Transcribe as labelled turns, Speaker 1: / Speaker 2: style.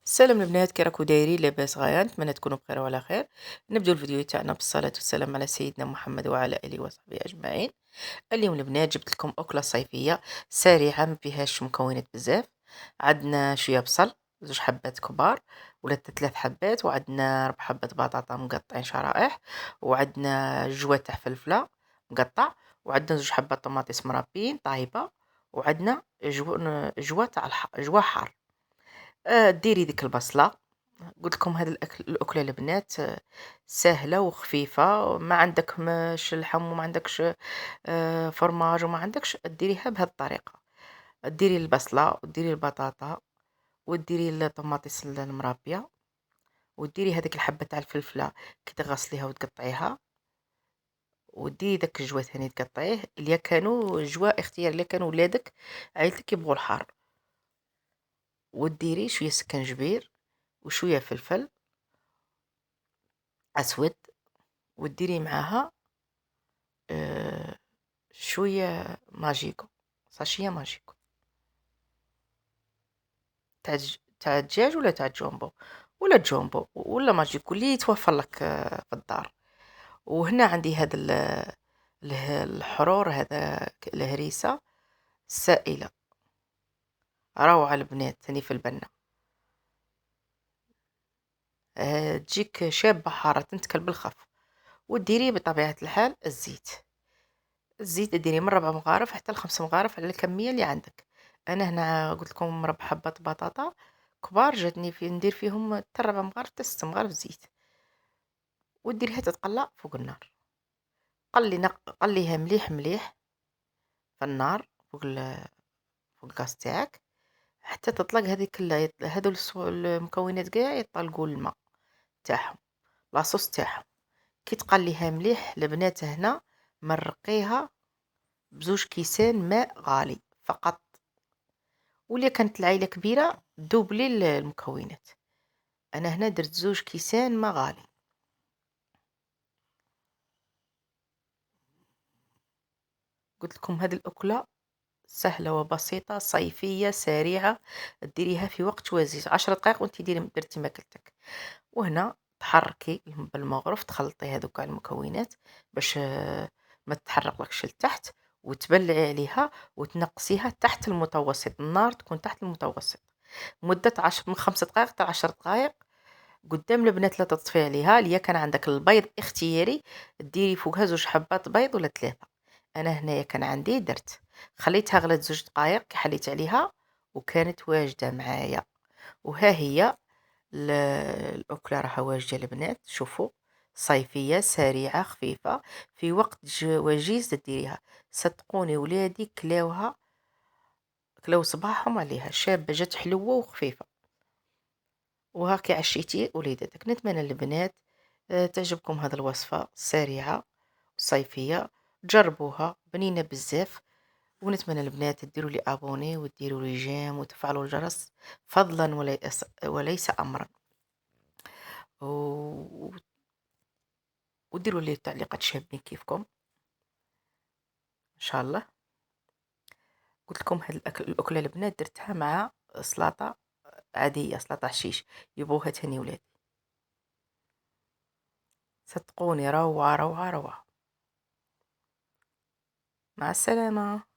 Speaker 1: السلام البنات، كي راكو دايرين؟ لاباس غاية؟ نتمنى تكونوا بخير وعلى خير. نبداو الفيديو تاعنا بالصلاة والسلام على سيدنا محمد وعلى اله وصحبه اجمعين. اليوم البنات جبت لكم اكله صيفيه سريعه ما فيهاش مكونات بزاف. عندنا شويه بصل، زوج حبات كبار ولا 3 حبات، وعندنا 4 حبات بطاطا مقطعين شرائح، وعندنا جوة تاع فلفله مقطع، وعندنا زوج حبات طماطيس مربين طايبه، وعندنا جوة تاع جوة حار. ديري ديك البصلة. قلت لكم هذا الأكلة البنات سهلة وخفيفة. ما عندك مش اللحم وما عندكش فرماج وما عندكش، ديريها بهذه الطريقة. ديري البصلة وديري البطاطا وديري الطماطيس المرابية، وديري هذيك الحبة تاع الفلفلة كي تغسليها وتقطعيها، وديري داك الجوا ثاني تقطعيه. اللي كانوا جوا اختيار، اللي كانوا ولادك عائلتك يبغوا الحار، وديري شوية سكنجبير وشوية فلفل أسود، وديري معاها شوية ماجيكو، ساشية ماجيكو تاع الدجاج ولا تاع الجامبو، ولا جامبو ولا ماجيكو اللي يتوفر لك في الدار. وهنا عندي هذا الحرور، هذا الهريسة السائلة روعة البنات ثاني في البنة. تجيك شابة حارة تنتكل بالخف. وديري بطبيعة الحال الزيت ديري من 4 مغارف حتى ل5 مغارف على الكمية اللي عندك. أنا هنا قلت لكم 4 حبات بطاطا كبار، جاتني في ندير فيهم حتى 4 مغارف حتى 6 مغارف زيت. وديريها تتقلى فوق النار، قليها مليح مليح في النار فوق الغاز تاعك حتى تطلق هذيك هذو المكونات كاع يطلقوا الماء تاعهم، لاصوص تاعهم. كي تقليها مليح البنات هنا مرقيها بزوج كيسان ماء غالي فقط. ولا كانت العائلة كبيرة دوبلي المكونات. أنا هنا درت زوج كيسان ماء غالي. قلت لكم هذه الأكلة سهلة وبسيطة صيفية سريعة، ديريها في وقت وزيز 10 دقائق وانت درتي ماكلتك. وهنا تحركي بالمغرف تخلطي هذوك المكونات باش ما تتحرق لكش لتحت، وتبلعي عليها وتنقصيها تحت المتوسط، النار تكون تحت المتوسط مدة من 5 دقائق حتى 10 دقائق. قدام البنات لا تطفي عليها. ليا كان عندك البيض اختياري، ديري فوقها 2 حبات بيض ولا 3. انا هنايا كان عندي درت خليتها غلات 2 دقائق كي حليت عليها وكانت واجدة معايا. وها هي الأكلة راها واجدة البنات. شوفوا، صيفية سريعة خفيفة في وقت وجيز ديريها. صدقوني ولادي كلاوها، كلاو صباحهم عليها، شابة جات حلوة وخفيفة. وهاكي عشيتي وليدتك. نتمنى البنات تعجبكم هذه الوصفة السريعة الصيفية، جربوها بنينة بزاف. ونتمنى البنات تديروا لي ابوني وتديروا لي جيم وتفعلوا الجرس فضلا وليس امرا، و... وديروا لي تعليقات شابين كيفكم ان شاء الله. قلت لكم هاد الاكله البنات درتها مع سلطه عاديه، سلطه حشيش يبغوها تاني ولادي. صدقوني روعه روعه روعه. مع السلامه.